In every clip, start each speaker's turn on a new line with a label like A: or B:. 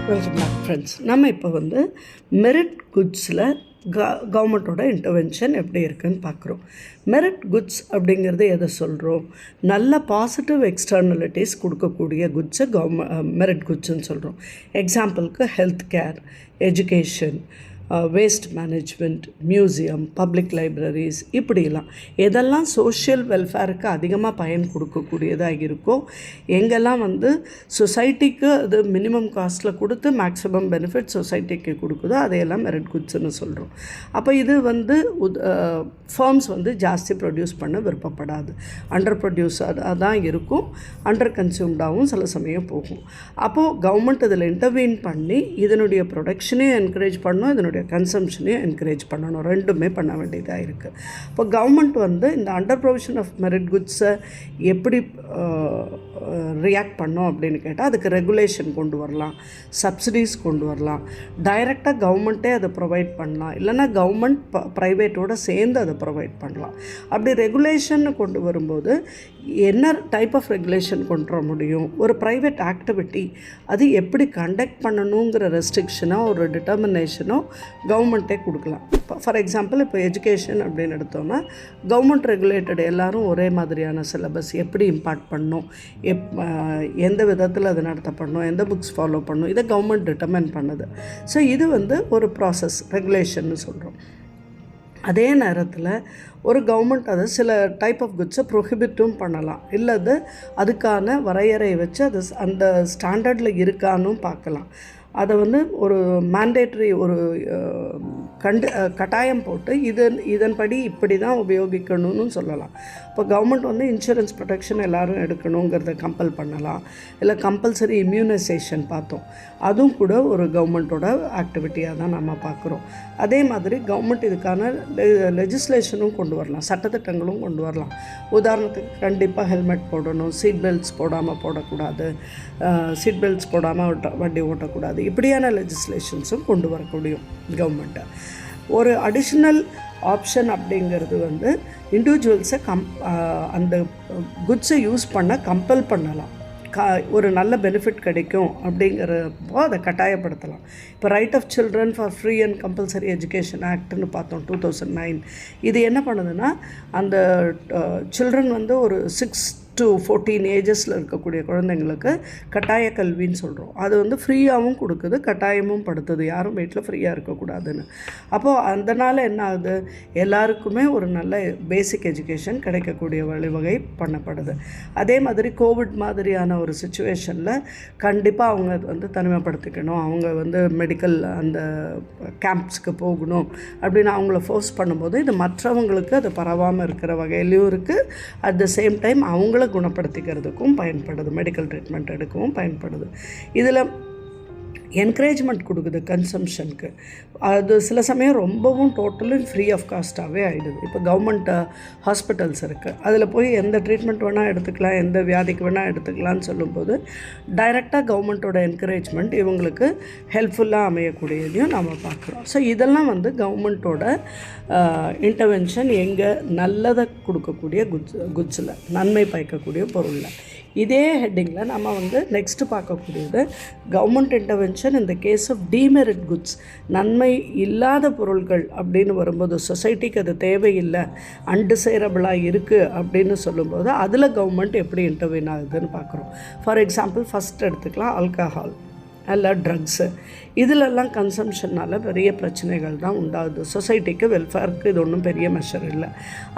A: Welcome back friends. நம்ம இப்போ வந்து மெரிட் குட்ஸில் கவர்மெண்ட்டோட இன்டர்வென்ஷன் எப்படி இருக்குதுன்னு பார்க்குறோம். மெரிட் குட்ஸ் அப்படிங்கிறது எதை சொல்கிறோம்? நல்ல பாசிட்டிவ் எக்ஸ்டர்னலிட்டிஸ் கொடுக்கக்கூடிய குட்ஸை மெரிட் குட்ஸ்ன்னு சொல்கிறோம். எக்ஸாம்பிளுக்கு health care, education, waste management, museum, public libraries, இப்படிலாம் எதெல்லாம் சோஷியல் வெல்ஃபேருக்கு அதிகமாக பயன் கொடுக்கக்கூடியதாக இருக்கோ, எங்கெல்லாம் வந்து சொசைட்டிக்கு அது மினிமம் காஸ்ட்டில் கொடுத்து மேக்ஸிமம் பெனிஃபிட் சொசைட்டிக்கு கொடுக்குதோ அதையெல்லாம் மெரிட் குட்ஸ்ன்னு சொல்கிறோம். அப்போ இது வந்து ஃபார்ம்ஸ் வந்து ஜாஸ்தி ப்ரொடியூஸ் பண்ண விருப்பப்படாது, அண்டர் ப்ரொடியூஸாக தான் இருக்கும், அண்டர் கன்சியூம்டாகவும் சில சமயம் போகும். அப்போது கவர்மெண்ட் இதில் இன்டர்வீன் பண்ணி இதனுடைய ப்ரொடக்ஷனையும் என்கரேஜ் பண்ணணும், இதனுடைய கன்சம்ஷனையும் என்கரேஜ் பண்ணணும், ரெண்டுமே பண்ண வேண்டியதாக இருக்குது. இப்போ கவர்மெண்ட் வந்து இந்த அண்டர் ப்ரொவிஷன் ஆஃப் மெரிட் குட்ஸை எப்படி ரியாக்ட் பண்ணோம் அப்படின்னு கேட்டால் அதுக்கு ரெகுலேஷன் கொண்டு வரலாம், சப்சிடிஸ் கொண்டு வரலாம், டைரெக்டாக கவர்மெண்ட்டே அதை ப்ரொவைட் பண்ணலாம், இல்லைனா கவர்மெண்ட் ப்ரைவேட்டோடு சேர்ந்து அதை ப்ரொவைட் பண்ணலாம். அப்படி ரெகுலேஷன் கொண்டு வரும்போது என்ன டைப் ஆஃப் ரெகுலேஷன் கொண்டு வர முடியும்? ஒரு ப்ரைவேட் ஆக்டிவிட்டி அது எப்படி கண்டக்ட் பண்ணணுங்கிற ரெஸ்ட்ரிக்ஷனோ ஒரு டிட்டர்மினேஷனோ கவர்மெண்ட்டே கொடுக்கலாம். ஃபார் எக்ஸாம்பிள் இப்போ எஜுகேஷன் அப்படின்னு எடுத்தோம்னா கவர்மெண்ட் ரெகுலேட்டட் எல்லோரும் ஒரே மாதிரியான சிலபஸ் எப்படி இம்பார்ட் பண்ணணும், எந்த விதத்தில் அது நடத்தப்படணும், எந்த புக்ஸ் ஃபாலோ பண்ணணும், இதை கவர்மெண்ட் டிட்டர்மைன் பண்ணுது. ஸோ இது வந்து ஒரு ப்ராசஸ், ரெகுலேஷன்னு சொல்கிறோம். அதே நேரத்தில் ஒரு கவர்மெண்ட் அதை சில டைப் ஆஃப் குட்ஸை ப்ரொஹிபிட்டும் பண்ணலாம், இல்லை அதுக்கான வரையறை வச்சு அது அந்த ஸ்டாண்டர்டில் இருக்கான்னு பார்க்கலாம். அதை வந்து ஒரு மேண்டேட்ரி ஒரு கட்டாயம் போட்டு இதன்படி இப்படி தான் உபயோகிக்கணும்னு சொல்லலாம். இப்போ கவர்மெண்ட் வந்து இன்சூரன்ஸ் ப்ரொடெக்ஷன் எல்லோரும் எடுக்கணுங்கிறத கம்பல் பண்ணலாம், இல்லை கம்பல்சரி இம்யூனைசேஷன் பார்த்தோம், அதுவும் கூட ஒரு கவர்மெண்ட்டோட ஆக்டிவிட்டியாக தான் நம்ம பார்க்குறோம். அதே மாதிரி கவர்மெண்ட் இதுக்கான லெஜிஸ்லேஷனும் கொண்டு வரலாம், சட்டத்திட்டங்களும் கொண்டு வரலாம். உதாரணத்துக்கு கண்டிப்பாக ஹெல்மெட் போடணும், சீட் பெல்ட்ஸ் போடாமல் போடக்கூடாது, சீட் பெல்ட்ஸ் போடாமல் வண்டி ஓட்டக்கூடாது, இப்படியான லெஜிஸ்லேஷன்ஸும் கொண்டு வரக்கூடிய கவர்மெண்ட்டை. ஒரு அடிஷ்னல் ஆப்ஷன் அப்படிங்கிறது வந்து இண்டிவிஜுவல்ஸை அந்த குட்ஸை யூஸ் பண்ண கம்பல் பண்ணலாம், ஒரு நல்ல பெனிஃபிட் கிடைக்கும் அப்படிங்கிறப்போ அதை கட்டாயப்படுத்தலாம். இப்போ right of children for free and compulsory education ஆக்ட்னு பார்த்தோம் 2009. இது என்ன பண்ணுதுன்னா அந்த சில்ட்ரன் வந்து ஒரு 6 to 14 ஏஜஸில் இருக்கக்கூடிய குழந்தைங்களுக்கு கட்டாய கல்வின்னு சொல்கிறோம். அது வந்து ஃப்ரீயாகவும் கொடுக்குது, கட்டாயமும் படுத்துது, யாரும் வீட்டில் ஃப்ரீயாக இருக்கக்கூடாதுன்னு. அப்போது அதனால் என்ன ஆகுது, எல்லாருக்குமே ஒரு நல்ல பேசிக் எஜுகேஷன் கிடைக்கக்கூடிய வழிவகை பண்ணப்படுது. அதே மாதிரி கோவிட் மாதிரியான ஒரு சுச்சுவேஷனில் கண்டிப்பாக அவங்க வந்து தனிமைப்படுத்திக்கணும், அவங்க வந்து மெடிக்கல் அந்த கேம்ப்ஸ்க்கு போகணும் அப்படின்னு அவங்கள ஃபோர்ஸ் பண்ணும்போது இது மற்றவங்களுக்கு அது பரவாமல் இருக்கிற வகையிலையும் இருக்குது, அட் த சேம் டைம் அவங்கள குணப்படுத்திக்கிறதுக்கும் பயன்படுது, மெடிக்கல் ட்ரீட்மெண்ட் எடுக்கவும் பயன்படுது. இதில் என்கரேஜ்மெண்ட் கொடுக்குது கன்சம்ஷனுக்கு. அது சில சமயம் ரொம்பவும் டோட்டலும் ஃப்ரீ ஆஃப் காஸ்ட்டாகவே ஆகிடுது. இப்போ கவர்மெண்ட் ஹாஸ்பிட்டல்ஸ் இருக்குது, அதில் போய் எந்த ட்ரீட்மெண்ட் வேணால் எடுத்துக்கலாம், எந்த வியாதிக்கு வேணால் எடுத்துக்கலான்னு சொல்லும்போது டைரெக்டாக கவர்மெண்ட்டோட என்கரேஜ்மெண்ட் இவங்களுக்கு ஹெல்ப்ஃபுல்லாக அமையக்கூடியதையும் நம்ம பார்க்குறோம். ஸோ இதெல்லாம் வந்து கவர்மெண்ட்டோட இன்டர்வென்ஷன் எங்கே நல்லதை கொடுக்கக்கூடிய குட்ஸில், நன்மை பயக்கக்கூடிய பொருளில். இதே ஹெட்டிங்கில் நம்ம வந்து நெக்ஸ்ட்டு பார்க்கக்கூடியது கவர்மெண்ட் இன்டர்வென்ஷன் இந்த கேஸ் ஆஃப் டிமெரிட் குட்ஸ், நன்மை இல்லாத பொருட்கள் அப்படின்னு வரும்போது, சொசைட்டிக்கு அது தேவையில்லை, அன்டிசைரபிளாக இருக்குது அப்படின்னு சொல்லும்போது அதில் கவர்மெண்ட் எப்படி இன்டர்வீன் ஆகுதுன்னு பார்க்குறோம். ஃபார் எக்ஸாம்பிள் ஃபஸ்ட் எடுத்துக்கலாம் ஆல்கஹால் அல்ல ட்ரக்ஸு. இதிலெல்லாம் கன்சம்ஷனால் பெரிய பிரச்சனைகள் தான் உண்டாகுது, சொசைட்டிக்கு வெல்ஃபேருக்கு இது ஒன்றும் பெரிய மெஷர் இல்லை.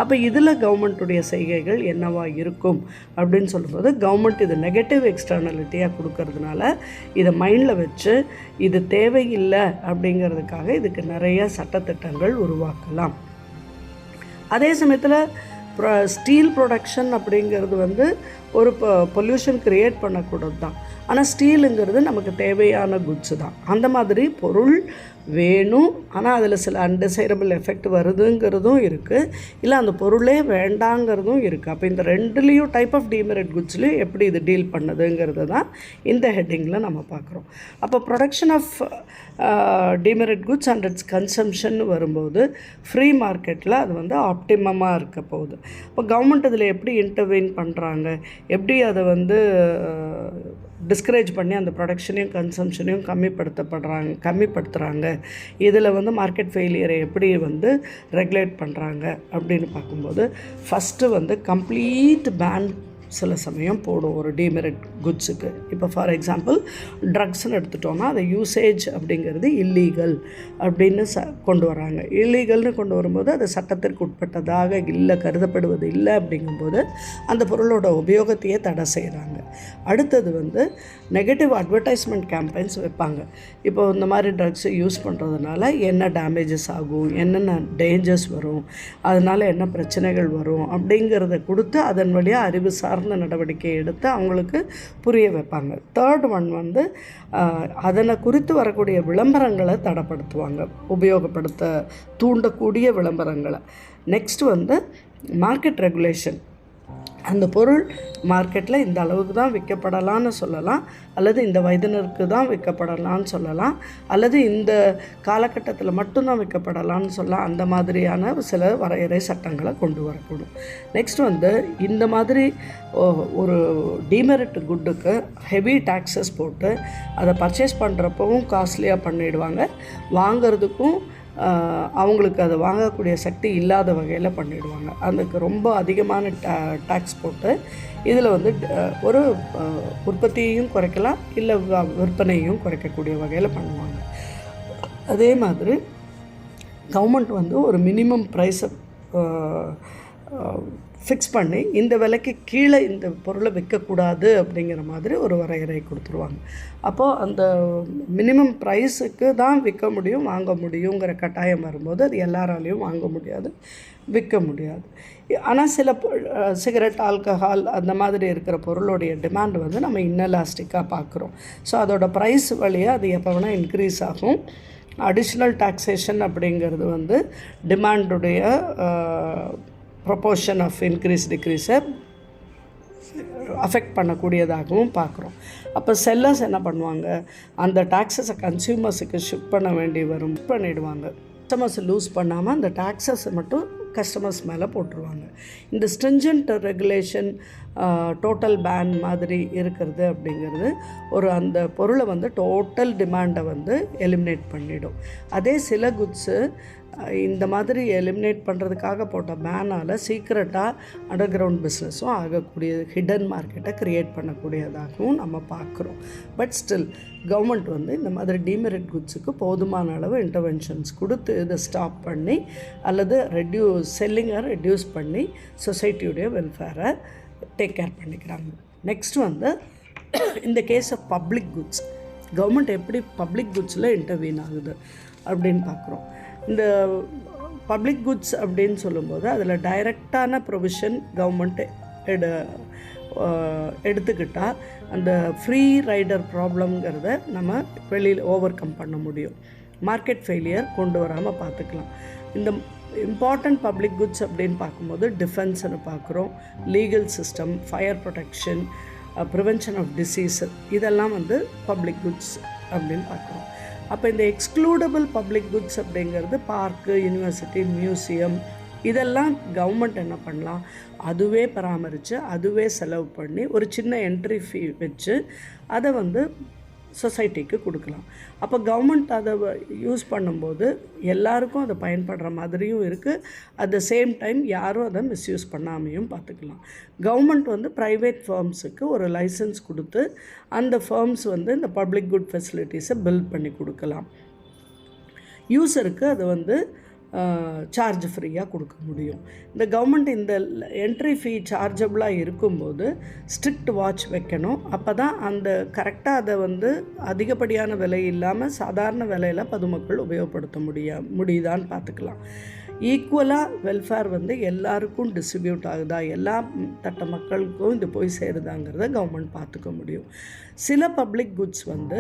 A: அப்போ இதில் கவர்மெண்ட்டுடைய செய்கைகள் என்னவாக இருக்கும் அப்படின்னு சொல்லும்போது கவர்மெண்ட் இது நெகட்டிவ் எக்ஸ்டர்னலிட்டியாக கொடுக்கறதுனால இதை மைண்டில் வச்சு இது தேவையில்லை அப்படிங்கிறதுக்காக இதுக்கு நிறைய சட்டத்திட்டங்கள் உருவாக்கலாம். அதே சமயத்தில் ஸ்டீல் ப்ரொடக்ஷன் அப்படிங்கிறது வந்து ஒரு பொல்யூஷன் க்ரியேட் பண்ணக்கூடாது தான், ஆனால் ஸ்டீலுங்கிறது நமக்கு தேவையான குட்ஸு தான். அந்த மாதிரி பொருள் வேணும், ஆனால் அதில் சில அன்டிசைரபிள் எஃபெக்ட் வருதுங்கிறதும் இருக்குது, இல்லை அந்த பொருளே வேண்டாங்கிறதும் இருக்குது. அப்போ இந்த ரெண்டுலேயும் டைப் ஆஃப் டிமெரிட் குட்ஸ்லேயும் எப்படி இது டீல் பண்ணுதுங்கிறது தான் இந்த ஹெட்டிங்கில் நம்ம பார்க்குறோம். அப்போ production of demerit goods and its consumption வரும்போது ஃப்ரீ மார்க்கெட்டில் அது வந்து ஆப்டிமமாக இருக்க போகுது. இப்போ கவர்மெண்ட் இதில் எப்படி இன்டர்வீன் பண்ணுறாங்க, எப்படி அதை வந்து டிஸ்கரேஜ் பண்ணி அந்த ப்ரொடக்ஷனையும் கன்சம்ஷனையும் கம்மிப்படுத்துகிறாங்க. இதில் வந்து மார்க்கெட் ஃபெயிலியரை எப்படி வந்து ரெகுலேட் பண்ணுறாங்க அப்படின்னு பார்க்கும்போது, ஃபஸ்ட்டு வந்து கம்ப்ளீட் பேன் சில சமயம் போடும் ஒரு டிமெரிட் குட்ஸுக்கு. இப்போ ஃபார் எக்ஸாம்பிள் ட்ரக்ஸ்ன்னு எடுத்துட்டோன்னா அதை யூசேஜ் அப்படிங்கிறது இல்லீகல் அப்படின்னு கொண்டு வராங்க. இல்லீகல்னு கொண்டு வரும்போது அது சட்டத்திற்கு உட்பட்டதாக இல்லை கருதப்படுவது இல்லை அப்படிங்கும்போது அந்த பொருளோட உபயோகத்தையே தடை செய்கிறாங்க. அடுத்தது வந்து நெகட்டிவ் அட்வர்டைஸ்மெண்ட் கேம்பெயின்ஸ் வைப்பாங்க. இப்போ இந்த மாதிரி ட்ரக்ஸை யூஸ் பண்ணுறதுனால என்ன டேமேஜஸ் ஆகும், என்னென்ன டேஞ்சர்ஸ் வரும், அதனால் என்ன பிரச்சனைகள் வரும் அப்படிங்கிறத கொடுத்து அதன் வழியாக அறிவு சார்ந்த நடவடிக்கை எடுத்து அவங்களுக்கு புரிய வைப்பாங்க. தேர்ட் ஒன் வந்து அதனை குறித்து வரக்கூடிய விளம்பரங்களை தடைப்படுத்துவாங்க, உபயோகப்படுத்த தூண்டக்கூடிய விளம்பரங்களை. நெக்ஸ்ட் வந்து மார்க்கெட் ரெகுலேஷன். அந்த பொருள் மார்க்கெட்டில் இந்த அளவுக்கு தான் விற்கப்படலான்னு சொல்லலாம், அல்லது இந்த வயதினருக்கு தான் விற்கப்படலான்னு சொல்லலாம், அல்லது இந்த காலகட்டத்தில் மட்டும்தான் விற்கப்படலான்னு சொல்லலாம். அந்த மாதிரியான சில வரையறை சட்டங்களை கொண்டு வரக்கூடும். நெக்ஸ்ட் வந்து இந்த மாதிரி ஒரு டிமெரிட் குட்டுக்கு ஹெவி டாக்ஸஸ் போட்டு அதை பர்ச்சேஸ் பண்ணுறப்பவும் காஸ்ட்லியாக பண்ணிவிடுவாங்க, வாங்கிறதுக்கும் அவங்களுக்கு அதை வாங்கக்கூடிய சக்தி இல்லாத வகையில் பண்ணிவிடுவாங்க. அதுக்கு ரொம்ப அதிகமான டாக்ஸ் போட்டு இதில் வந்து ஒரு உற்பத்தியையும் குறைக்கலாம், இல்லை விற்பனையும் குறைக்கக்கூடிய வகையில் பண்ணுவாங்க. அதே மாதிரி கவர்மெண்ட் வந்து ஒரு மினிமம் ப்ரைஸை ஃபிக்ஸ் பண்ணி இந்த விலைக்கு கீழே இந்த பொருளை விற்கக்கூடாது அப்படிங்கிற மாதிரி ஒரு வரையறை கொடுத்துருவாங்க. அப்போது அந்த மினிமம் ப்ரைஸுக்கு தான் விற்க முடியும், வாங்க முடியுங்கிற கட்டாயம் வரும்போது அது எல்லாராலையும் வாங்க முடியாது, விற்க முடியாது. ஆனால் சில சிகரெட், ஆல்கஹால் அந்த மாதிரி இருக்கிற பொருளுடைய டிமாண்ட் வந்து நம்ம இன்னலாஸ்டிக்காக பார்க்குறோம். ஸோ அதோட ப்ரைஸ் வழியாக அது எப்போ வேணால் இன்க்ரீஸ் ஆகும். அடிஷ்னல் டாக்ஸேஷன் அப்படிங்கிறது வந்து டிமாண்டுடைய ப்ரொபோர்ஷன் ஆஃப் இன்க்ரீஸ் டிக்ரீஸை அஃபெக்ட் பண்ணக்கூடியதாகவும் பார்க்குறோம். அப்போ செல்லர்ஸ் என்ன பண்ணுவாங்க, அந்த டாக்ஸஸை கன்சியூமர்ஸுக்கு ஷிஃப்ட் பண்ண வேண்டி பண்ணிவிடுவாங்க. கஸ்டமர்ஸ் லூஸ் பண்ணாமல் அந்த டாக்ஸஸை மட்டும் கஸ்டமர்ஸ் மேலே போட்டுருவாங்க. இந்த ஸ்ட்ரிஞ்சன்ட் ரெகுலேஷன், டோட்டல் பேன் மாதிரி இருக்கிறது அப்படிங்கிறது அந்த பொருளை வந்து டோட்டல் டிமாண்டை வந்து எலிமினேட் பண்ணிடும். அதே சில குட்ஸு இந்த மாதிரி எலிமினேட் பண்ணுறதுக்காக போட்ட பேனால் சீக்ரெட்டாக அண்டர் கிரவுண்ட் பிஸ்னஸும் ஆகக்கூடிய ஹிடன் மார்க்கெட்டை க்ரியேட் பண்ணக்கூடியதாகவும் நம்ம பார்க்குறோம். பட் ஸ்டில் கவர்மெண்ட் வந்து இந்த மாதிரி டிமெரிட் குட்ஸுக்கு போதுமான அளவு இன்டர்வென்ஷன்ஸ் கொடுத்து இதை ஸ்டாப் பண்ணி அல்லது செல்லிங்கை ரெடியூஸ் பண்ணி சொசைட்டியுடைய வெல்ஃபேரை டேக் கேர் பண்ணிக்கிறாங்க. நெக்ஸ்ட் வந்து இந்த case of public goods, government எப்படி பப்ளிக் குட்ஸில் இன்டர்வீன் ஆகுது அப்படின்னு பார்க்குறோம். இந்த பப்ளிக் குட்ஸ் அப்படின்னு சொல்லும்போது அதில் டைரக்டான ப்ரொவிஷன் கவர்மெண்ட் எடுத்துக்கிட்டால் அந்த ஃப்ரீ ரைடர் ப்ராப்ளம்ங்கிறத நம்ம வெளியில் ஓவர் கம் பண்ண முடியும். மார்க்கெட் ஃபெயிலியர் கொண்டு வராமல் பார்த்துக்கலாம். இந்த இம்பார்ட்டண்ட் பப்ளிக் குட்ஸ் அப்படின்னு பார்க்கும்போது டிஃபென்ஸ்னு பார்க்குறோம், legal system, fire protection, prevention of disease, இதெல்லாம் வந்து பப்ளிக் குட்ஸ் அப்படின்னு பார்க்குறோம். அப்போ இந்த எக்ஸ்க்ளூடபிள் பப்ளிக் குட்ஸ் அப்படிங்கிறது பார்க்கு, யூனிவர்சிட்டி, மியூசியம், இதெல்லாம் கவர்மெண்ட் என்ன பண்ணலாம், அதுவே பராமரித்து அதுவே செலவு பண்ணி ஒரு சின்ன என்ட்ரி ஃபீ வச்சு அதை வந்து சொசைட்டிக்கு கொடுக்கலாம். அப்போ கவர்மெண்ட் அதை யூஸ் பண்ணும்போது எல்லாருக்கும் அதை பயன்படுற மாதிரியும் இருக்குது, அட் த சேம் டைம் யாரும் அதை மிஸ்யூஸ் பண்ணாமையும் பார்த்துக்கலாம். கவர்மெண்ட் வந்து ப்ரைவேட் ஃபர்ம்ஸுக்கு ஒரு லைசன்ஸ் கொடுத்து அந்த ஃபர்ம்ஸ் வந்து இந்த பப்ளிக் குட் ஃபெசிலிட்டிஸை பில்ட் பண்ணி கொடுக்கலாம். யூஸருக்கு அது வந்து சார்ஜ் ஃப்ரீயாக கொடுக்க முடியும். இந்த கவர்மெண்ட் இந்த என்ட்ரி ஃபீ சார்ஜபிளாக இருக்கும்போது ஸ்ட்ரிக்ட் வாட்ச் வைக்கணும். அப்போ தான் அந்த கரெக்டாக அதை வந்து அதிகப்படியான விலை இல்லாமல் சாதாரண விலையில் பொதுமக்கள் உபயோகப்படுத்த முடியுதான்னு பார்த்துக்கலாம். ஈக்குவலாக வெல்ஃபேர் வந்து எல்லாருக்கும் டிஸ்ட்ரிபியூட் ஆகுதா, எல்லா தட்ட மக்களுக்கும் இது போய் சேருதாங்கிறத கவர்மெண்ட் பார்த்துக்க முடியும். சில பப்ளிக் குட்ஸ் வந்து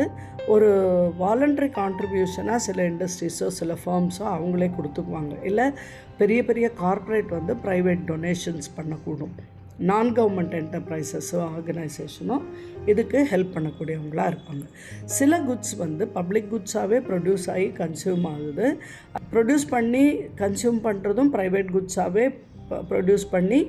A: ஒரு வாலண்டரி கான்ட்ரிபியூஷனாக சில இண்டஸ்ட்ரீஸோ சில ஃபர்ம்ஸோ அவங்களே கொடுத்துக்குவாங்க, இல்லை பெரிய பெரிய கார்ப்பரேட் வந்து ப்ரைவேட் டொனேஷன்ஸ் பண்ணக்கூடும். நான் கவர்மெண்ட் என்டர்பிரைசஸோ ஆர்கனைசேஷனோ இதுக்கு ஹெல்ப் பண்ணக்கூடியவங்களாக இருப்பாங்க. சில குட்ஸ் வந்து பப்ளிக் குட்ஸாகவே ப்ரொடியூஸ் ஆகி கன்சியூம் ஆகுது. ப்ரொடியூஸ் பண்ணி கன்சியூம் பண்ணுறதும் ப்ரைவேட் குட்ஸாகவே ப்ரொடியூஸ் பண்ணி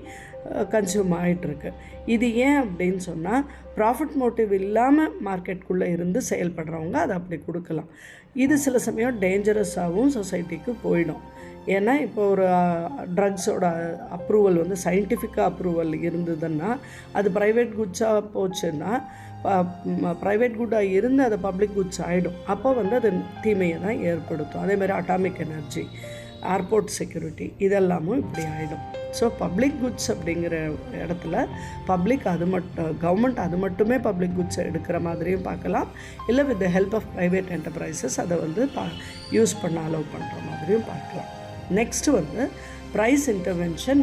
A: கன்சியூம் ஆகிட்டுருக்கு. இது ஏன் அப்படின்னு சொன்னால், ப்ராஃபிட் மோட்டிவ் இல்லாமல் மார்க்கெட்டுக்குள்ளே இருந்து செயல்படுறவங்க அதை அப்படி கொடுக்கலாம். இது சில சமயம் டேஞ்சரஸாகவும் சொசைட்டிக்கு போயிடும். ஏன்னா இப்போ ஒரு ட்ரக்ஸோட அப்ரூவல் வந்து சயின்டிஃபிக்காக அப்ரூவல் இருந்ததுன்னா, அது ப்ரைவேட் குட்ஸாக போச்சுன்னா, ப்ரைவேட் குட்டாக இருந்து அது பப்ளிக் குட்ஸ் ஆகிடும். அப்போ வந்து அது தீமையை தான் ஏற்படுத்தும். அதேமாதிரி அட்டாமிக் எனர்ஜி, ஏர்போர்ட் செக்யூரிட்டி, இதெல்லாமும் இப்படி ஆகிடும். ஸோ பப்ளிக் குட்ஸ் அப்படிங்கிற இடத்துல பப்ளிக் கவர்மெண்ட் அது மட்டுமே பப்ளிக் குட்ஸை எடுக்கிற மாதிரியும் பார்க்கலாம். இல்லை with the help of private enterprises அதை வந்து யூஸ் பண்ண அலோவ் பண்ணுற மாதிரியும் பார்க்கலாம். நெக்ஸ்ட்டு வந்து ப்ரைஸ் இன்டர்வென்ஷன்,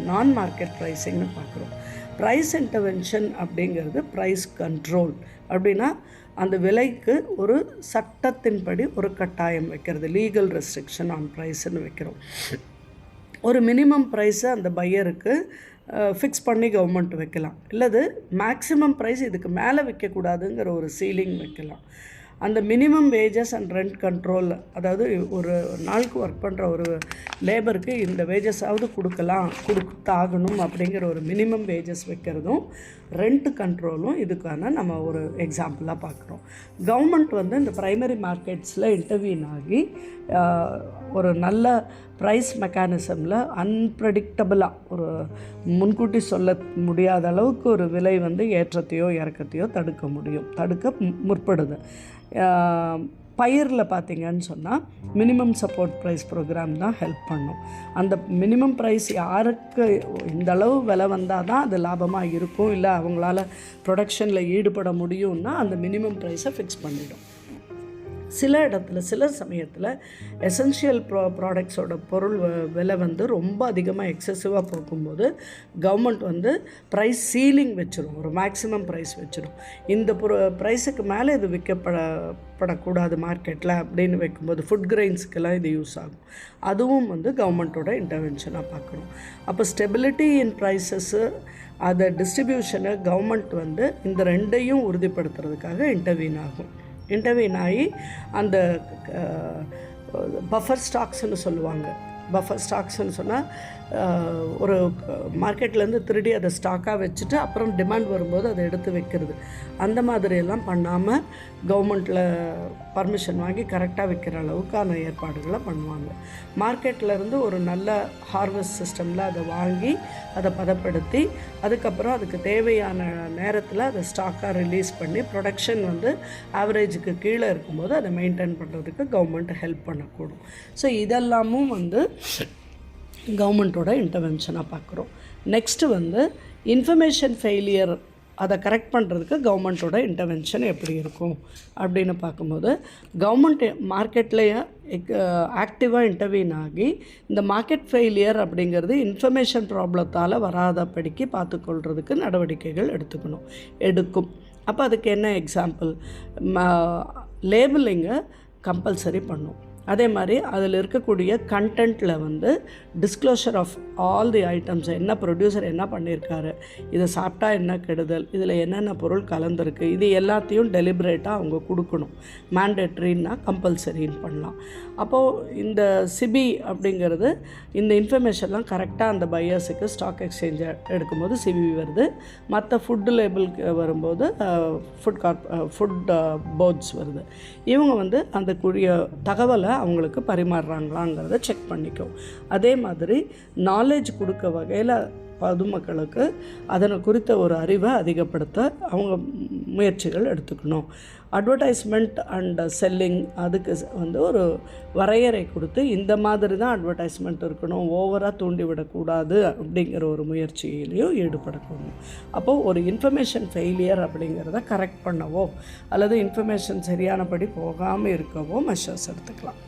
A: நான் மார்க்கெட் ப்ரைஸிங்னு பார்க்குறோம். ப்ரைஸ் இன்டர்வென்ஷன் அப்படிங்கிறது ப்ரைஸ் கண்ட்ரோல். அப்படின்னா அந்த விலைக்கு ஒரு சட்டத்தின்படி ஒரு கட்டாயம் வைக்கிறது, லீகல் ரெஸ்ட்ரிக்ஷன் ஆன் ப்ரைஸ்ன்னு வைக்கிறோம். ஒரு மினிமம் ப்ரைஸை அந்த பையருக்கு ஃபிக்ஸ் பண்ணி கவர்மெண்ட் வைக்கலாம். இல்லது மேக்ஸிமம் ப்ரைஸ் இதுக்கு மேலே விற்கக்கூடாதுங்கிற ஒரு சீலிங் வைக்கலாம். அந்த minimum wages and rent control, அதாவது ஒரு நாளுக்கு ஒர்க் பண்ணுற ஒரு லேபருக்கு இந்த வேஜஸாவது கொடுத்தாகணும் அப்படிங்கிற ஒரு மினிமம் வேஜஸ் வைக்கிறதும் ரெண்ட் கண்ட்ரோலும் இதுக்கான நம்ம ஒரு எக்ஸாம்பிளாக பார்க்குறோம். கவர்மெண்ட் வந்து இந்த ப்ரைமரி மார்க்கெட்ஸில் இன்டர்வீன் ஆகி ஒரு நல்ல ப்ரைஸ் மெக்கானிசமில் அன்பிரடிக்டபிளாக ஒரு முன்கூட்டி சொல்ல முடியாத அளவுக்கு ஒரு விலை வந்து ஏற்றத்தையோ இறக்கத்தையோ தடுக்க முற்படுது. பயிரில் பார்த்திங்கன்னு சொன்னால் மினிமம் சப்போர்ட் ப்ரைஸ் ப்ரோக்ராம் தான் ஹெல்ப் பண்ணும். அந்த மினிமம் ப்ரைஸ் யாருக்கு இந்த அளவு விலை வந்தால் தான் அது லாபமாக இருக்கும், இல்லை அவங்களால ப்ரொடக்ஷனில் ஈடுபட முடியும்னா அந்த மினிமம் ப்ரைஸை ஃபிக்ஸ் பண்ணிடும். சில இடத்துல சில சமயத்தில் எசென்ஷியல் ப்ராடக்ட்ஸோட பொருள் விலை வந்து ரொம்ப அதிகமாக எக்ஸசிவாக போகும்போது கவர்மெண்ட் வந்து ப்ரைஸ் சீலிங் வச்சிடும், ஒரு மேக்ஸிமம் ப்ரைஸ் வச்சிடும். இந்த ப்ரைஸுக்கு மேலே இது விற்கப்படக்கூடாது மார்க்கெட்டில் அப்படின்னு வைக்கும்போது ஃபுட் கிரெயின்ஸுக்கெல்லாம் இது யூஸ் ஆகும். அதுவும் வந்து கவர்மெண்ட்டோட இன்டர்வென்ஷனாக பார்க்குறோம். அப்போ ஸ்டெபிலிட்டி இன் ப்ரைஸஸ்ஸு, அதை டிஸ்ட்ரிபியூஷனை கவர்மெண்ட் வந்து இந்த ரெண்டையும் உறுதிப்படுத்துறதுக்காக இன்டர்வீன் ஆகி அந்த பஃபர் ஸ்டாக்ஸ்ன்னு சொல்லுவாங்க. பஃபர் ஸ்டாக்ஸ்ன்னு சொன்னால் ஒரு மார்க்கெட்லேருந்து திருடி அதை ஸ்டாக்காக வச்சுட்டு அப்புறம் டிமாண்ட் வரும்போது அதை எடுத்து வைக்கிறது. அந்த மாதிரியெல்லாம் பண்ணாமல் கவர்மெண்ட்டில் பர்மிஷன் வாங்கி கரெக்டாக விற்கிற அளவுக்கான ஏற்பாடுகளை பண்ணுவாங்க. மார்க்கெட்லேருந்து ஒரு நல்ல ஹார்வெஸ்ட் சிஸ்டமில் அதை வாங்கி அதை பதப்படுத்தி அதுக்கப்புறம் அதுக்கு தேவையான நேரத்தில் அதை ஸ்டாக்காக ரிலீஸ் பண்ணி ப்ரொடக்ஷன் வந்து ஆவரேஜுக்கு கீழே இருக்கும்போது அதை மெயின்டைன் பண்ணுறதுக்கு கவர்மெண்ட் ஹெல்ப் பண்ணக்கூடும். ஸோ இதெல்லாமும் வந்து கவர்மெண்ட்டோட இன்டர்வென்ஷனாக பார்க்குறோம். நெக்ஸ்ட்டு வந்து இன்ஃபர்மேஷன் ஃபெயிலியர், அதை கரெக்ட் பண்ணுறதுக்கு கவர்மெண்ட்டோட இன்டர்வென்ஷன் எப்படி இருக்கும் அப்படின்னு பார்க்கும்போது, கவர்மெண்ட் மார்க்கெட்லேயே ஆக்டிவாக இன்டர்வீன் ஆகி இந்த மார்க்கெட் ஃபெயிலியர் அப்படிங்கிறது இன்ஃபர்மேஷன் ப்ராப்ளத்தால் வராதபடிக்கு பார்த்துக்கொள்கிறதுக்கு நடவடிக்கைகள் எடுக்கும். அப்போ அதுக்கு என்ன எக்ஸாம்பிள், லேபிளிங்கை கம்பல்சரி பண்ணும். அதே மாதிரி அதில் இருக்கக்கூடிய கண்டென்ட்டில் வந்து disclosure of all the items, என்ன ப்ரொடியூசர் என்ன பண்ணியிருக்காரு, இதை சாப்பிட்டா என்ன கெடுதல், இதில் என்னென்ன பொருள் கலந்துருக்கு, இது எல்லாத்தையும் டெலிபரேட்டாக அவங்க கொடுக்கணும். மேண்டேட்ரின்னா கம்பல்சரின்னு பண்ணலாம். அப்போது இந்த சிபி அப்படிங்கிறது இந்த இன்ஃபர்மேஷன்லாம் கரெக்டாக அந்த பையர்ஸுக்கு ஸ்டாக் எக்ஸ்சேஞ்ச் எடுக்கும்போது சிபி வருது. மற்ற ஃபுட்டு லேபிளுக்கு வரும்போது ஃபுட் போர்ட்ஸ் வருது. இவங்க வந்து அந்த கூடிய தகவலை அவங்களுக்கு பரிமாறுறாங்களாங்கிறத செக் பண்ணிக்கும். அதே மாதிரி நாலேஜ் கொடுக்க வகையில் பொதுமக்களுக்கு அதனை குறித்த ஒரு அறிவை அதிகப்படுத்த அவங்க முயற்சிகள் எடுத்துக்கணும். அட்வர்டைஸ்மெண்ட் அண்ட் செல்லிங், அதுக்கு வந்து ஒரு வரையறை கொடுத்து இந்த மாதிரி தான் அட்வர்டைஸ்மெண்ட் இருக்கணும், ஓவராக தூண்டிவிடக்கூடாது அப்படிங்கிற ஒரு முயற்சியிலையும் ஈடுபடணும். அப்போது ஒரு இன்ஃபர்மேஷன் ஃபெயிலியர் அப்படிங்கிறத கரெக்ட் பண்ணவோ அல்லது இன்ஃபர்மேஷன் சரியானபடி போகாமல் இருக்கவோ மெஷர்ஸ் எடுத்துக்கலாம்.